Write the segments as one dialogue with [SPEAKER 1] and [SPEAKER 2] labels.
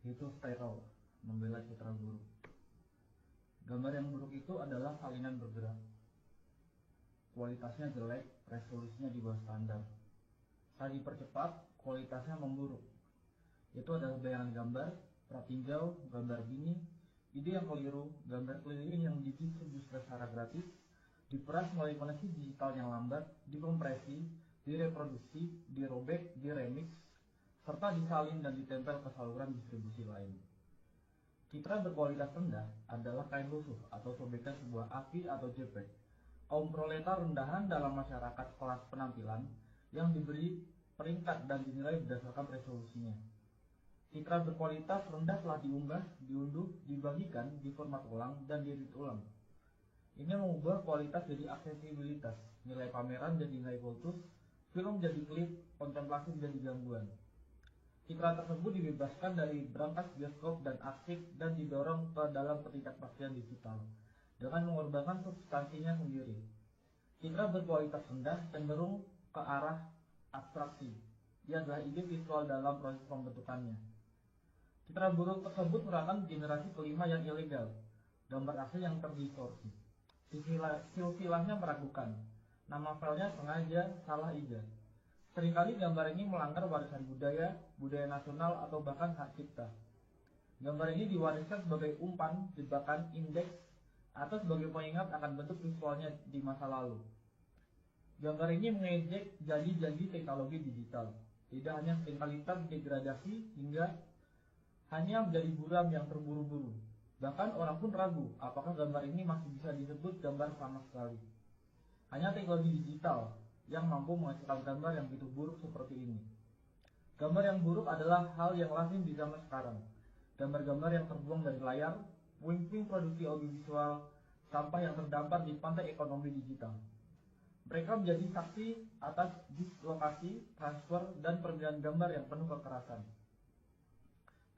[SPEAKER 1] yaitu steril, membela citra buruk. Gambar yang buruk itu adalah salinan bergerak. Kualitasnya jelek, resolusinya di bawah standar. Saat dipercepat, kualitasnya memburuk. Itu adalah bayangan gambar, pratinjau, gambar bini, ide yang keliru, gambar keliling yang didistribusikan secara gratis, diperas melalui koneksi digital yang lambat, dikompresi, direproduksi, dirobek, diremix, serta disalin dan ditempel ke saluran distribusi lain. Citra berkualitas rendah adalah kain lusuh atau sobekan sebuah AVI atau JPEG. Kaum proletar rendahan dalam masyarakat kelas penampilan yang diberi peringkat dan dinilai berdasarkan resolusinya. Citra berkualitas rendah telah diunggah, diunduh, dibagikan, diformat ulang, dan diedit ulang. Ini mengubah kualitas jadi aksesibilitas, nilai pameran jadi nilai kultus, film jadi klip, kontemplasi jadi gangguan. Citra tersebut dibebaskan dari berangkas bioskop dan arsip dan didorong ke dalam ketidakpastian digital dengan mengorbankan substansinya sendiri. Citra berkualitas rendah cenderung ke arah abstraksi. Dia adalah ide visual dalam proses pembentukannya. Citra buruk tersebut merupakan generasi kelima yang ilegal, gambar asli yang terdistorsi. Silsilahnya meragukan, nama filenya sengaja salah ija. Seringkali gambar ini melanggar warisan budaya, budaya nasional, atau bahkan hak cipta. Gambar ini diwariskan sebagai umpan, jebakan, indeks, atau sebagai pengingat akan bentuk visualnya di masa lalu. Gambar ini mengejek janji-janji teknologi digital. Tidak hanya seringkali terdegradasi hingga hanya menjadi buram yang terburu-buru. Bahkan orang pun ragu apakah gambar ini masih bisa disebut gambar sama sekali. Hanya teknologi digital yang mampu menghasilkan gambar yang begitu buruk seperti ini. Gambar yang buruk adalah hal yang lazim di zaman sekarang. Gambar-gambar yang terbuang dari layar, puing-puing produksi audiovisual, sampah yang terdampar di pantai ekonomi digital. Mereka menjadi saksi atas dislokasi, transfer, dan permintaan gambar yang penuh kekerasan.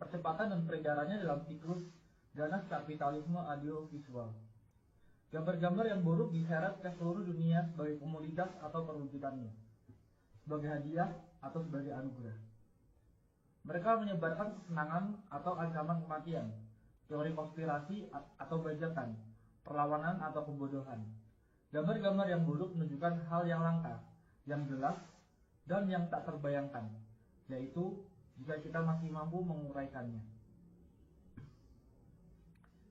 [SPEAKER 1] Percepatan dan peredarannya dalam siklus ganas kapitalisme audiovisual. Gambar-gambar yang buruk diseret ke seluruh dunia sebagai komoditas atau perwujudannya, sebagai hadiah atau sebagai anugerah. Mereka menyebarkan kesenangan atau ancaman kematian, teori konspirasi atau bajakan, perlawanan atau kebodohan. Gambar-gambar yang buruk menunjukkan hal yang langka, yang jelas, dan yang tak terbayangkan, yaitu jika kita masih mampu menguraikannya.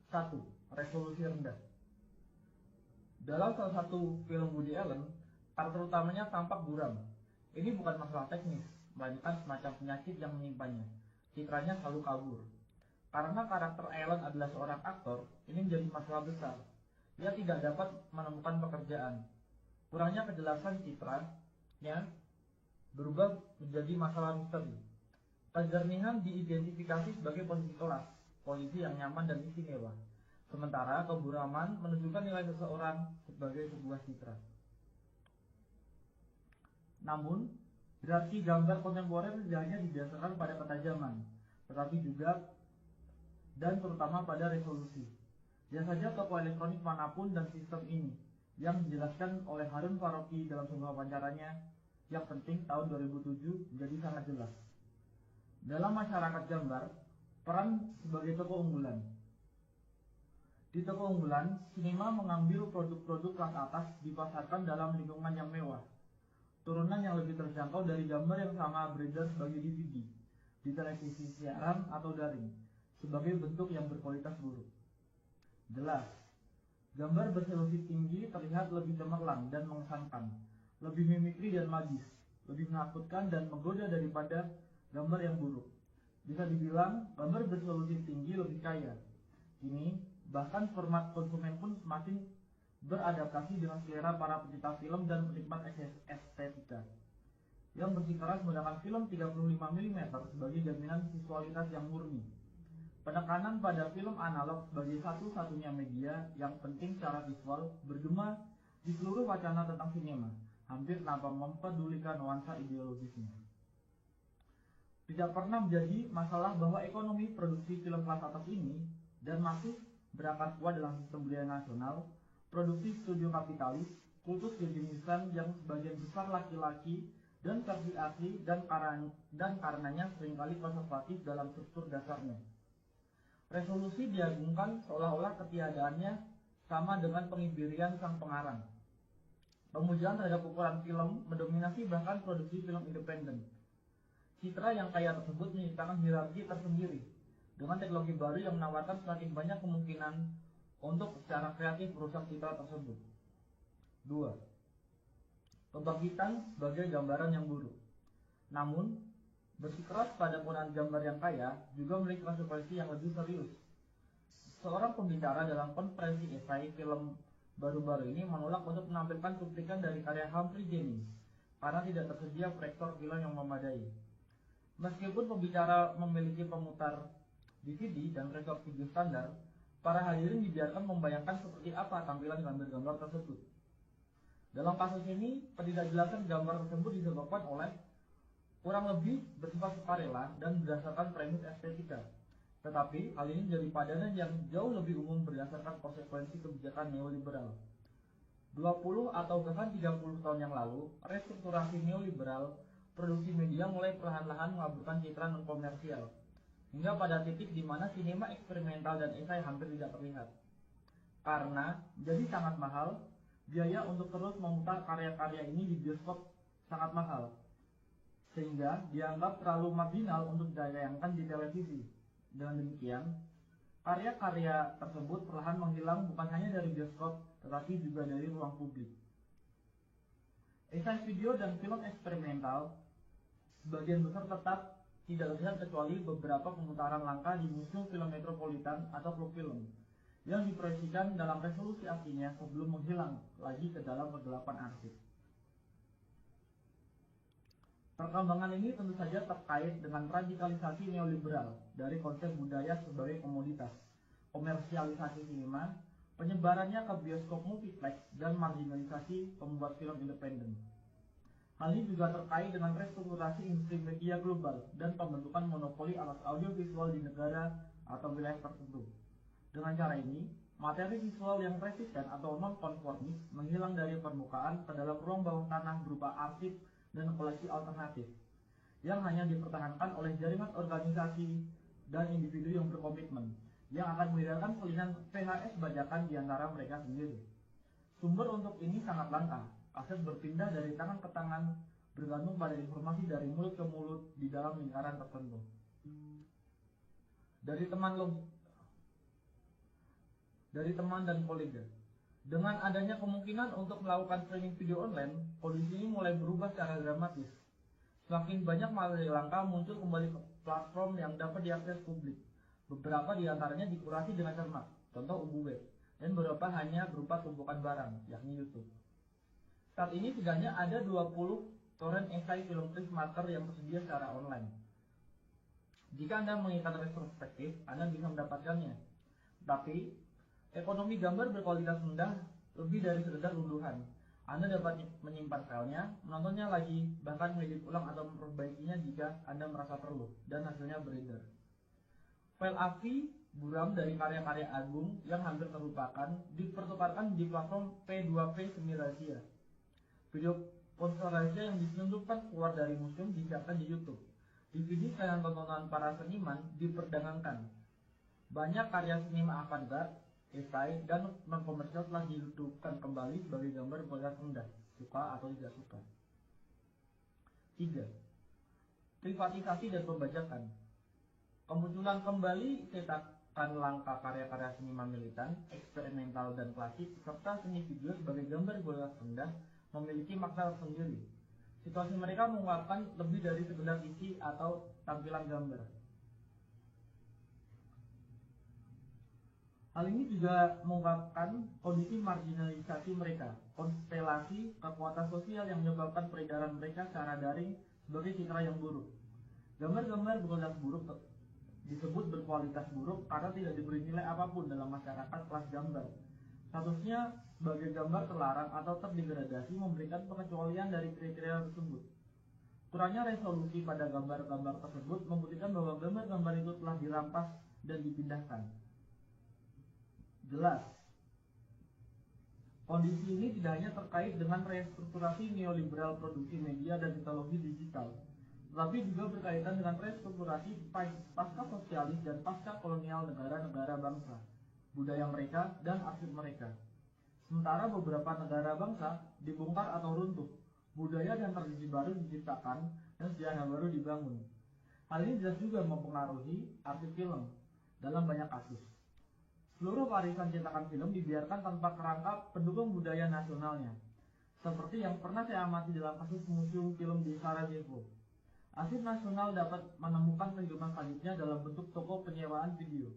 [SPEAKER 1] 1. Resolusi rendah. Dalam salah satu film Woody Allen, karakter utamanya tampak buram. Ini bukan masalah teknis, melainkan semacam penyakit yang menyimpannya. Citranya selalu kabur. Karena karakter Allen adalah seorang aktor, ini menjadi masalah besar. Ia tidak dapat menemukan pekerjaan. Kurangnya kejelasan citranya berubah menjadi masalah misteri. Kejernihan diidentifikasi sebagai posisi kelas, posisi yang nyaman dan istimewa. Sementara keburaman menunjukkan nilai seseorang sebagai sebuah citra. Namun, berarti gambar kontemporer tidak hanya didasarkan pada ketajaman, tetapi juga dan terutama pada resolusi. Lihat saja toko elektronik manapun dan sistem ini, yang dijelaskan oleh Harun Faroqi dalam sebuah wawancaranya yang penting tahun 2007 menjadi sangat jelas. Dalam masyarakat gambar, peran sebagai toko unggulan. Di toko unggulan, sinema mengambil produk-produk kelas atas dipasarkan dalam lingkungan yang mewah. Turunan yang lebih terjangkau dari gambar yang sama beredar sebagai DVD, di televisi siaran atau daring, sebagai bentuk yang berkualitas buruk. Jelas, gambar beresolusi tinggi terlihat lebih cemerlang dan mengesankan, lebih mimikri dan magis, lebih menakutkan dan menggoda daripada gambar yang buruk. Bisa dibilang, gambar beresolusi tinggi lebih kaya. Kini, bahkan format konsumen pun semakin beradaptasi dengan selera para pecinta film dan penikmat estetika yang bersikeras menggunakan film 35 mm sebagai jaminan visualitas yang murni. Penekanan pada film analog sebagai satu-satunya media yang penting secara visual bergema di seluruh wacana tentang sinema, hampir tanpa mempedulikan nuansa ideologisnya. Tidak pernah menjadi masalah bahwa ekonomi produksi film kelas atas ini dan masih berakar kuat dalam sistem budaya nasional, produksi studio kapitalis, kultus kejeniusan yang sebagian besar laki-laki dan versi asli dan karenanya seringkali konservatif dalam struktur dasarnya. Resolusi diagungkan seolah-olah ketiadaannya sama dengan pengibirian sang pengarang. Pemujaan terhadap ukuran film mendominasi bahkan produksi film independen. Citra yang kaya tersebut menciptakan hierarki tersendiri dengan teknologi baru yang menawarkan semakin banyak kemungkinan untuk secara kreatif merusak citra tersebut. 2. Pembangkitan sebagai gambaran yang buruk. Namun, bersikeras pada penggunaan gambar yang kaya juga memiliki konsekuensi yang lebih serius. Seorang pembicara dalam konferensi esai film baru-baru ini menolak untuk menampilkan cuplikan dari karya Humphrey Jennings karena tidak tersedia proyektor film yang memadai. Meskipun pembicara memiliki pemutar DVD dan proyektor video standar, para hadirin dibiarkan membayangkan seperti apa tampilan gambar-gambar tersebut. Dalam kasus ini, ketidakjelasan gambar tersebut disebabkan oleh kurang lebih bersifat sukarela dan berdasarkan premis estetika. Tetapi, hal ini menjadi padanan yang jauh lebih umum berdasarkan konsekuensi kebijakan neoliberal. 20 atau bahkan 30 tahun yang lalu, restrukturasi neoliberal, produksi media mulai perlahan-lahan mengaburkan citra non-komersial, hingga pada titik di mana sinema eksperimental dan esai hampir tidak terlihat. Karena jadi sangat mahal, biaya untuk terus memutar karya-karya ini di bioskop sangat mahal, sehingga dianggap terlalu marginal untuk ditayangkan di televisi. Dengan demikian, karya-karya tersebut perlahan menghilang bukan hanya dari bioskop, tetapi juga dari ruang publik. Esai video dan film eksperimental sebagian besar tetap tidak terlihat kecuali beberapa pemutaran langka di museum film metropolitan atau klub film yang diproyeksikan dalam resolusi aslinya sebelum menghilang lagi ke dalam kegelapan arsip. Perkembangan ini tentu saja terkait dengan radikalisasi neoliberal dari konsep budaya sebagai komoditas, komersialisasi sinema, penyebarannya ke bioskop multiplex, dan marginalisasi pembuat film independen. Hal ini juga terkait dengan restrukturasi industri media global dan pembentukan monopoli alat audiovisual di negara atau wilayah tertentu. Dengan cara ini, materi visual yang resisten atau non-konformis menghilang dari permukaan ke dalam ruang bawah tanah berupa arsip dan koleksi alternatif, yang hanya dipertahankan oleh jaringan organisasi dan individu yang berkomitmen, yang akan menghilangkan selingan VHS bajakan di antara mereka sendiri. Sumber untuk ini sangat langka, aset berpindah dari tangan ke tangan, bergantung pada informasi dari mulut ke mulut di dalam lingkaran tertentu. Dari teman dan kolega. Dengan adanya kemungkinan untuk melakukan streaming video online, kondisi ini mulai berubah secara dramatis. Semakin banyak materi langka muncul kembali ke platform yang dapat diakses publik. Beberapa di antaranya dikurasi dengan cermat, contoh Ubu Web, dan beberapa hanya berupa tumpukan barang, yakni YouTube. Saat ini setidaknya ada 20 torrent esai film Prismaster yang tersedia secara online. Jika Anda menginginkan retrospektif, Anda bisa mendapatkannya. Tapi, ekonomi gambar berkualitas rendah lebih dari sekedar unduhan. Anda dapat menyimpan filenya, menontonnya lagi, bahkan mengedit ulang atau memperbaikinya jika Anda merasa perlu, dan hasilnya beredar. File AVI buram dari karya-karya agung yang hampir terlupakan dipertukarkan di platform P2P semi rahasia. Video ponsel rahasia yang diselundupkan keluar dari museum disiarkan di YouTube. DVD tayangan tontonan para seniman diperdagangkan. Banyak karya sinema avant-garde, esai, dan non-komersial telah dihidupkan kembali sebagai gambar kualitas rendah, suka atau tidak suka. 3. Privatisasi dan pembajakan. Kemunculan kembali cetakan langka karya-karya seniman militan, eksperimental, dan klasik, serta seni video sebagai gambar kualitas rendah memiliki makna tersendiri. Situasi mereka mengungkapkan lebih dari sekedar isi atau tampilan gambar. Hal ini juga mengungkapkan kondisi marginalisasi mereka, konstelasi kekuatan sosial yang menyebabkan peredaran mereka secara daring sebagai citra yang buruk. Gambar-gambar berkualitas buruk disebut berkualitas buruk karena tidak diberi nilai apapun dalam masyarakat kelas gambar. Statusnya sebagai gambar terlarang atau terdegradasi memberikan pengecualian dari kriteria tersebut. Kurangnya resolusi pada gambar-gambar tersebut membuktikan bahwa gambar-gambar itu telah dirampas dan dipindahkan. Jelas, Kondisi ini tidak hanya terkait dengan restrukturasi neoliberal produksi media dan teknologi digital, tetapi juga berkaitan dengan restrukturasi pasca sosialis dan pasca kolonial negara-negara bangsa, budaya mereka, dan arsip mereka. Sementara beberapa negara bangsa dibongkar atau runtuh, budaya dan tradisi baru diciptakan, dan sejarah baru dibangun. Hal ini jelas juga mempengaruhi arsip film dalam banyak kasus. Seluruh warisan cetakan film dibiarkan tanpa kerangka pendukung budaya nasionalnya, seperti yang pernah saya amati dalam kasus Museum Film di Sarajevo. Arsip nasional dapat menemukan kehidupan selanjutnya dalam bentuk toko penyewaan video.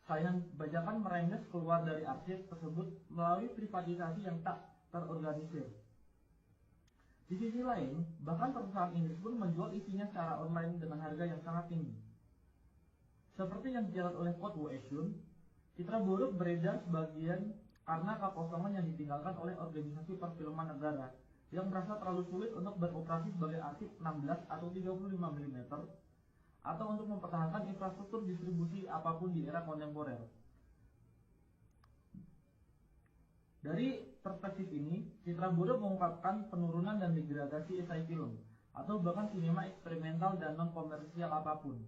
[SPEAKER 1] Saya bajakan merengges keluar dari arsip tersebut melalui privatisasi yang tak terorganisir. Di sisi lain, bahkan perusahaan Inggris pun menjual isinya secara online dengan harga yang sangat tinggi. Seperti yang dijelaskan oleh Kurt Wieschun, citra buruk beredar sebagian karena kekosongan yang ditinggalkan oleh organisasi perfilman negara yang merasa terlalu sulit untuk beroperasi sebagai arsip 16 atau 35 mm atau untuk mempertahankan infrastruktur distribusi apapun di era kontemporer. Dari perspektif ini, citra buruk mengungkapkan penurunan dan degradasi esai film, atau bahkan sinema eksperimental dan non-komersial apapun,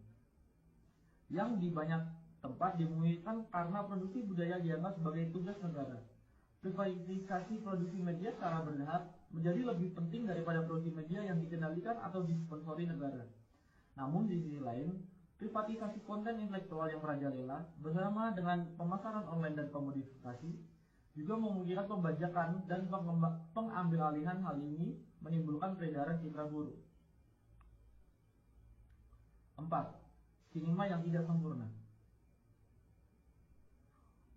[SPEAKER 1] yang di banyak tempat dimungkinkan karena produksi budaya dianggap sebagai tugas negara. Privatisasi produksi media secara bertahap menjadi lebih penting daripada produksi media yang dikendalikan atau disponsori negara. Namun di sisi lain, privatisasi konten intelektual yang merajalela bersama dengan pemasaran online dan komodifikasi juga memungkinkan pembajakan dan pengambilalihan. Hal ini menimbulkan peredaran citra buruk. 4. Sinema yang tidak sempurna.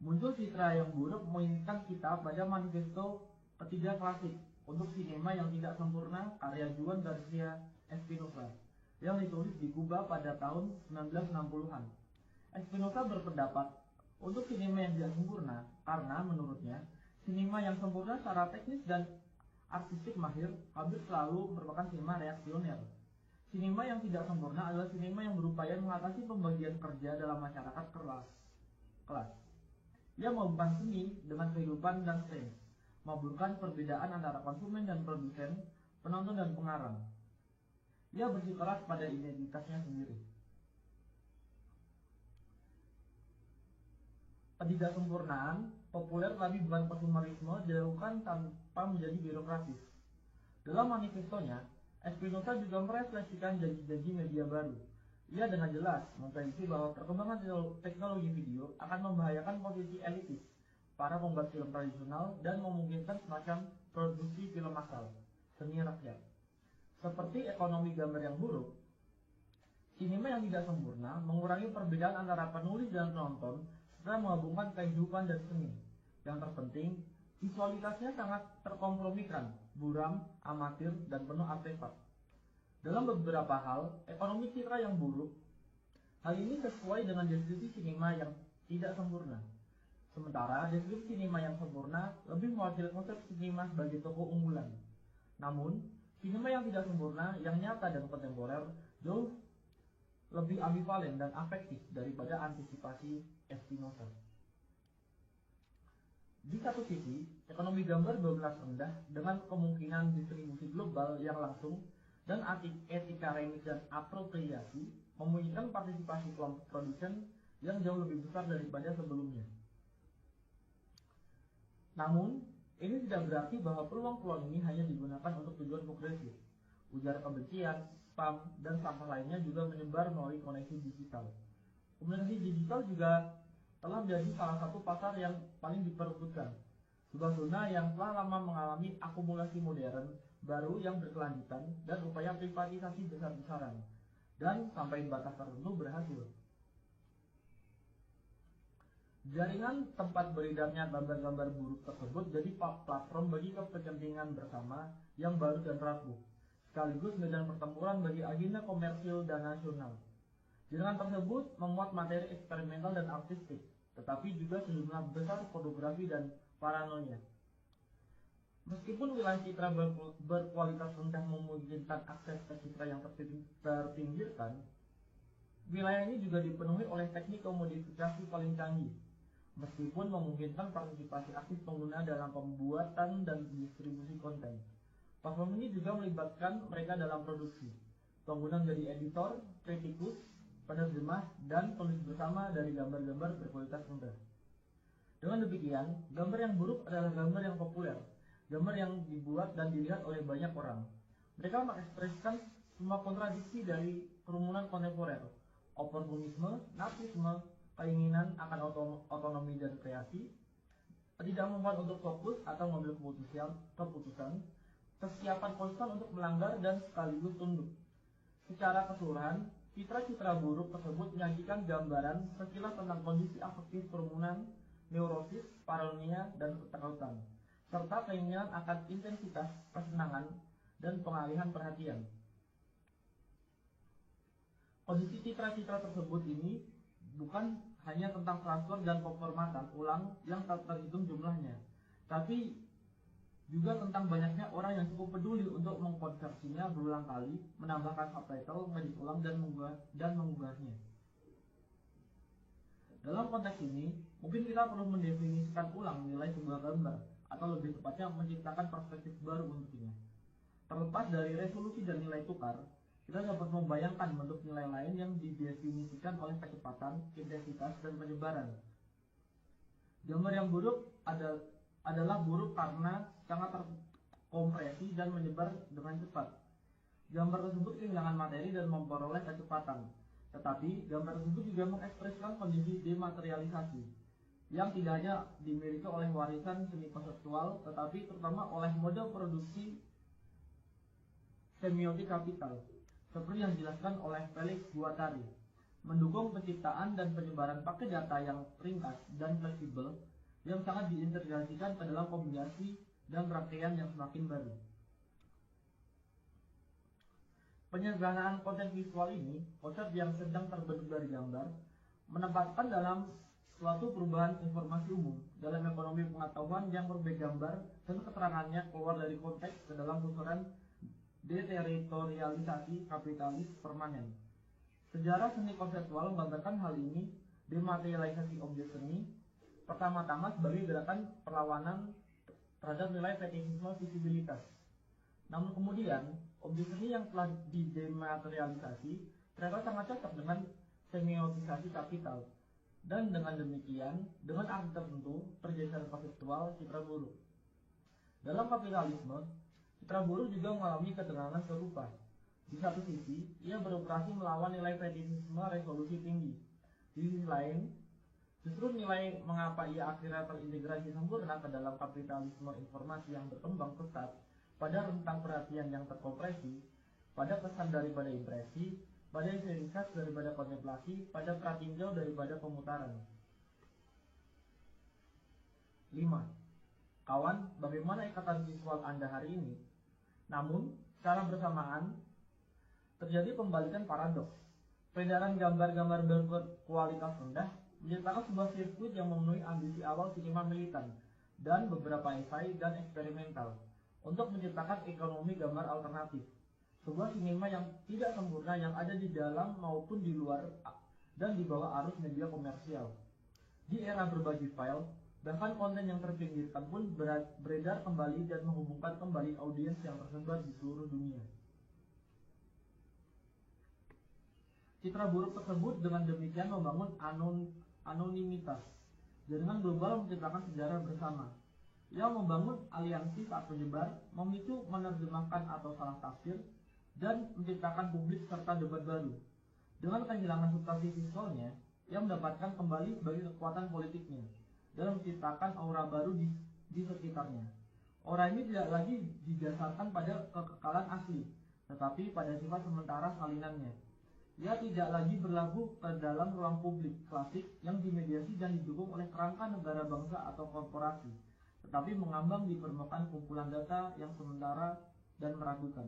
[SPEAKER 1] Muncul citra yang buruk menginginkan kita pada manifesto ketiga klasik untuk sinema yang tidak sempurna karya Juan Garcia Espinosa yang ditulis di Kuba pada tahun 1960-an. Espinosa berpendapat untuk sinema yang tidak sempurna karena menurutnya sinema yang sempurna secara teknis dan artistik mahir hampir selalu merupakan sinema reaksioner. Sinema yang tidak sempurna adalah sinema yang berupaya mengatasi pembagian kerja dalam masyarakat kelas. Ia menghubungkan seni dengan kehidupan dan sains, membutuhkan perbedaan antara konsumen dan produsen, penonton dan pengarang. Ia bersikeras pada identitasnya sendiri. Ketidaksempurnaan populer tapi bukan konsumerisme dilakukan tanpa menjadi birokratis. Dalam manifestonya, Espinosa juga merefleksikan janji-janji media baru. Ia dengan jelas memprediksi bahwa perkembangan teknologi video akan membahayakan posisi elitis para pembuat film tradisional dan memungkinkan semacam produksi film massal, seni rakyat. Seperti ekonomi gambar yang buruk, sinema yang tidak sempurna mengurangi perbedaan antara penulis dan penonton serta menggabungkan kehidupan dan seni. Yang terpenting, visualitasnya sangat terkompromikan, buram, amatir, dan penuh artefak. Dalam beberapa hal, ekonomi citra yang buruk, hal ini sesuai dengan deskripsi sinema yang tidak sempurna. Sementara deskripsi sinema yang sempurna lebih mewakili konsep sinema sebagai toko unggulan. Namun, sinema yang tidak sempurna, yang nyata dan kontemporer, jauh lebih ambivalen dan afektif daripada antisipasi Espinosa. Di satu sisi, ekonomi gambar berkelas rendah dengan kemungkinan distribusi global yang langsung dan etika remix dan apropriasi memungkinkan partisipasi kelompok produsen yang jauh lebih besar daripada sebelumnya. Namun, ini tidak berarti bahwa peluang-peluang ini hanya digunakan untuk tujuan progresif. Ujar kebencian, spam, dan sampah lainnya juga menyebar melalui koneksi digital. Komunikasi digital juga telah menjadi salah satu pasar yang paling diperebutkan. Sebuah zona yang telah lama mengalami akumulasi modern baru yang berkelanjutan dan upaya privatisasi besar-besaran, dan sampai batas tertentu berhasil. Jaringan tempat beredarnya gambar-gambar buruk tersebut jadi platform bagi kepentingan bersama yang baru dan rapuh, sekaligus medan pertempuran bagi agenda komersil dan nasional. Jaringan tersebut memuat materi eksperimental dan artistik, tetapi juga sejumlah besar pornografi dan paranoia. Meskipun wilayah citra berkualitas rendah memungkinkan akses ke citra yang terpinggirkan, wilayah ini juga dipenuhi oleh teknik komodifikasi paling canggih. meskipun memungkinkan partisipasi aktif pengguna dalam pembuatan dan distribusi konten. Platform ini juga melibatkan mereka dalam produksi. Pengguna menjadi editor, kritikus, penerjemah, dan penulis bersama dari gambar-gambar berkualitas rendah. Dengan demikian, gambar yang buruk adalah gambar yang populer, gambar yang dibuat dan dilihat oleh banyak orang. Mereka mengekspresikan semua kontradiksi dari kerumunan kontemporer, oportunisme, narsisme, keinginan akan otonomi dan kreasi, ketidakmampuan untuk fokus atau mengambil keputusan, kesiapan konstan untuk melanggar dan sekaligus tunduk. Secara keseluruhan, citra-citra buruk tersebut menyajikan gambaran sekilas tentang kondisi afektif kerumunan, neurosis, paranoia, dan ketakutan, serta keinginan akan intensitas kesenangan dan pengalihan perhatian. Kondisi citra-citra tersebut ini bukan hanya tentang transfer dan pemformatan ulang yang tak terhitung jumlahnya, tapi juga tentang banyaknya orang yang cukup peduli untuk mengkonversinya berulang kali, menambahkan subtitle, mengedit ulang, dan menggugahnya. Dalam konteks ini, mungkin kita perlu mendefinisikan ulang nilai sebuah gambar, atau lebih tepatnya menciptakan perspektif baru untuknya. Terlepas dari resolusi dan nilai tukar, kita dapat membayangkan bentuk nilai lain yang didefinisikan oleh kecepatan, intensitas, dan penyebaran. Gambar yang buruk adalah buruk karena sangat terkompresi dan menyebar dengan cepat. Gambar tersebut kehilangan materi dan memperoleh kecepatan. Tetapi, gambar tersebut juga mengekspresikan kondisi dematerialisasi yang tidak hanya dimiliki oleh warisan seni konseptual, tetapi terutama oleh mode produksi semiotik kapital, seperti yang dijelaskan oleh Felix Guattari, mendukung penciptaan dan penyebaran paket data yang ringkas dan fleksibel yang sangat diintegrasikan ke dalam kombinasi dan rangkaian yang semakin baru. Penyederhanaan konten visual ini, konsep yang sedang terbentuk dari gambar, menempatkan dalam suatu perubahan informasi umum dalam ekonomi pengetahuan yang berbagai gambar dan keterangannya keluar dari konteks ke dalam pusaran deteritorialisasi kapitalis permanen. Sejarah seni konseptual menggambarkan hal ini dematerialisasi objek seni pertama-tama sebagai gerakan perlawanan terhadap nilai fetishisme visibilitas. Namun kemudian, objek seni yang telah didematerialisasi ternyata sangat cocok dengan semiotisasi kapital, dan dengan demikian, dengan arti tertentu, pergeseran konseptual citra buruk. Dalam kapitalisme, citra buruk juga mengalami ketegangan serupa. Di satu sisi, ia beroperasi melawan nilai fetishisme resolusi tinggi. Di sisi lain, justru nilai mengapa ia akhirnya terintegrasi sempurna ke dalam kapitalisme informasi yang berkembang pesat, pada rentang perhatian yang terkompresi, pada kesan daripada impresi, pada irikas daripada kontemplasi, pada pratinjau daripada pemutaran. 5. Kawan, bagaimana ikatan visual Anda hari ini? Namun, secara bersamaan, terjadi pembalikan paradoks. Peredaran gambar-gambar berkualitas rendah menciptakan sebuah sirkuit yang memenuhi ambisi awal sinema militan dan beberapa esai dan eksperimental untuk menciptakan ekonomi gambar alternatif, sebuah sinema yang tidak sempurna yang ada di dalam maupun di luar dan di bawah arus media komersial. Di era berbagi file, bahkan konten yang terpinggirkan pun beredar kembali dan menghubungkan kembali audiens yang tersebar di seluruh dunia. Citra buruk tersebut dengan demikian membangun anonimitas. Jaringan global menciptakan sejarah bersama yang membangun aliansi saat menyebar, memicu menerjemahkan atau salah tafsir, dan menciptakan publik serta debat baru. Dengan kehilangan substansi visualnya, ia mendapatkan kembali sebagai kekuatan politiknya dalam menciptakan aura baru di sekitarnya. Aura ini tidak lagi didasarkan pada kekekalan asli, tetapi pada sifat sementara salinannya. Ia tidak lagi berlaku ke dalam ruang publik klasik yang dimediasi dan didukung oleh kerangka negara bangsa atau korporasi, tetapi mengambang di permukaan kumpulan data yang sementara dan meragukan.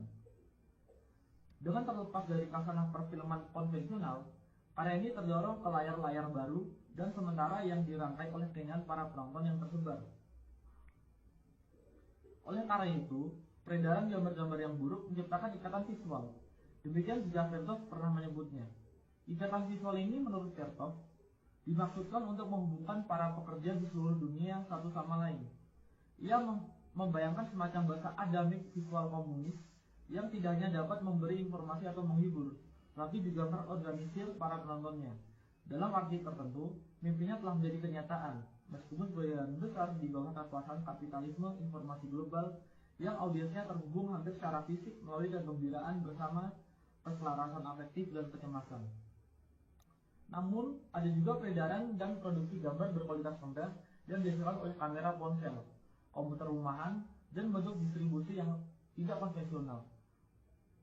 [SPEAKER 1] Dengan terlepas dari kasanah perfilman konvensional, karya ini terdorong ke layar-layar baru dan sementara yang dirangkai oleh keinginan para penonton yang tersebar. Oleh karena itu, peredaran gambar-gambar yang buruk menciptakan ikatan visual. Demikian juga Vertov pernah menyebutnya. Ikatan visual ini menurut Vertov dimaksudkan untuk menghubungkan para pekerja di seluruh dunia satu sama lain. Ia membayangkan semacam bahasa adamik visual komunis yang tidak hanya dapat memberi informasi atau menghibur, tapi juga terorganisir para penontonnya. Dalam arti tertentu, mimpinya telah menjadi kenyataan, meskipun sebagian besar di bawah kekuasaan kapitalisme informasi global yang audiensnya terhubung hampir secara fisik melalui kegembiraan bersama keselarasan afektif dan kecemasan. Namun, ada juga peredaran dan produksi gambar berkualitas rendah yang dihasilkan oleh kamera ponsel, komputer rumahan, dan bentuk distribusi yang tidak konvensional.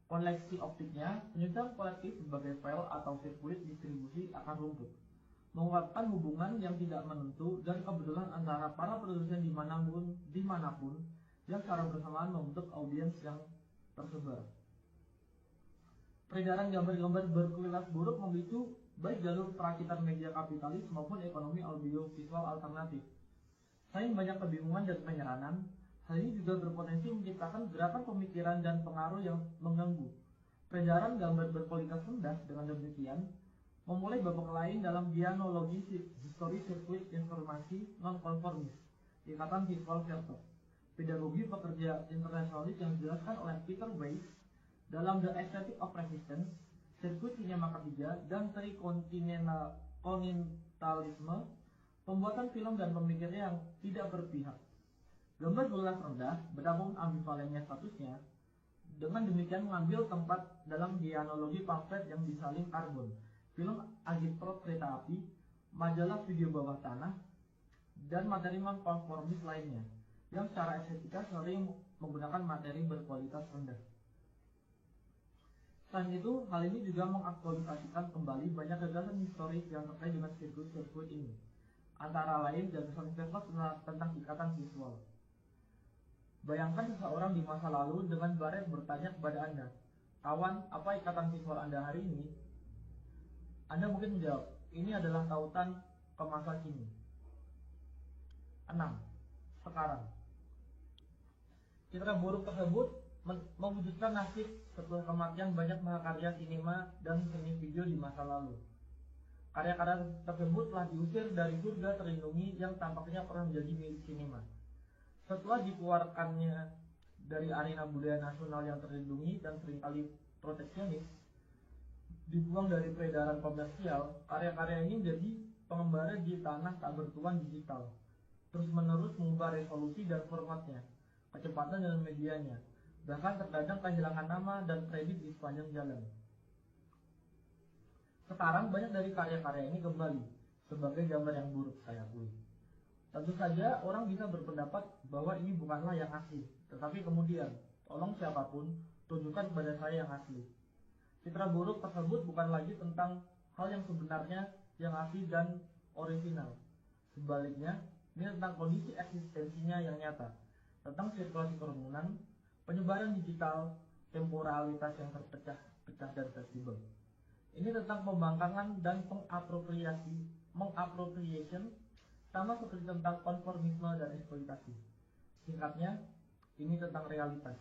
[SPEAKER 1] Koleksi optiknya, penyusunan kolektif sebagai file atau sirkuit distribusi akan rumput, menguatkan hubungan yang tidak menentu dan kebetulan antara para produsen dimanapun yang secara bersamaan membentuk audiens yang tersebar. Peredaran gambar-gambar berkualitas buruk memicu baik jalur perakitan media kapitalis maupun ekonomi audiovisual alternatif. Selain banyak kebingungan dan penyeranan, hal ini juga berpotensi menciptakan gerakan pemikiran dan pengaruh yang mengganggu. Peredaran gambar berkualitas rendah dengan demikian memulai babak lain dalam dianologi histori sirkuit informasi non-konformis, ikatan visual verter, pedagogi pekerja internasionalis yang dijelaskan oleh Peter Weiss dalam The Aesthetic of Resistance, sirkuit sinema ketiga, dan trikontinentalisme, pembuatan film dan pemikirnya yang tidak berpihak. Gambar berkualitas rendah, betapapun ambivalennya statusnya, dengan demikian mengambil tempat dalam dianologi pamflet yang disalin karbon, film agitprop kereta api, majalah video bawah tanah, dan materi non-konformis lainnya, yang secara estetika sering menggunakan materi berkualitas rendah. Selain itu, hal ini juga mengaktualisasikan kembali banyak gagasan historis yang terkait dengan sirkuit-sirkuit ini. Antara lain, gagasan Vespas tentang ikatan visual. Bayangkan seseorang di masa lalu dengan baret bertanya kepada Anda, "Kawan, apa ikatan visual Anda hari ini?" Anda mungkin menjawab, "Ini adalah tautan ke masa kini." 6. Sekarang. Citra buruk tersebut mewujudkan nasib setelah kematian banyak mahakarya sinema dan seni video di masa lalu. Karya-karya tersebut telah diusir dari surga terlindungi yang tampaknya pernah menjadi milik sinema. Setelah dikeluarkannya dari arena budaya nasional yang terlindungi dan seringkali proteksionis, dibuang dari peredaran komersial, karya-karya ini menjadi pengembara di tanah tak bertuan digital, terus-menerus mengubah resolusi dan formatnya, kecepatan dan medianya, bahkan terkadang kehilangan nama dan kredit di sepanjang jalan. Sekarang banyak dari karya-karya ini kembali sebagai gambar yang buruk, saya akui. Tentu saja orang bisa berpendapat bahwa ini bukanlah yang asli, tetapi kemudian, tolong siapapun, tunjukkan kepada saya yang asli. Citra buruk tersebut bukan lagi tentang hal yang sebenarnya yang asli dan orisinal. Sebaliknya, ini tentang kondisi eksistensinya yang nyata, tentang sirkulasi kerumunan, penyebaran digital, temporalitas yang terpecah-pecah dan fleksibel. Ini tentang pembangkangan dan mengappropriation, sama seperti tentang konformisme dan eksploitasi. Singkatnya, ini tentang realitas.